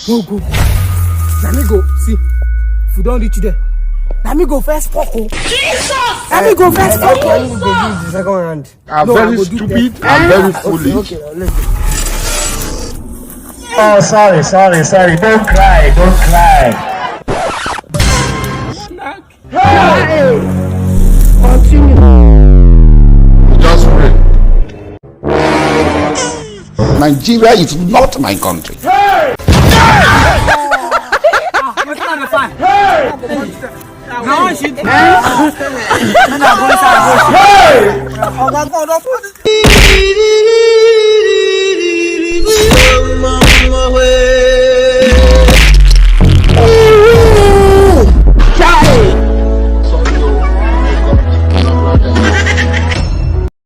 Go. Let me go. See, if you don't reach there, let me go first, Poco. Jesus! Let me go first, Poco. The second round. I'm very stupid. I'm very foolish. Okay, let's go. Oh, sorry. Don't cry. Hey! Continue. Just pray. Nigeria is not my country. Hey! Hey!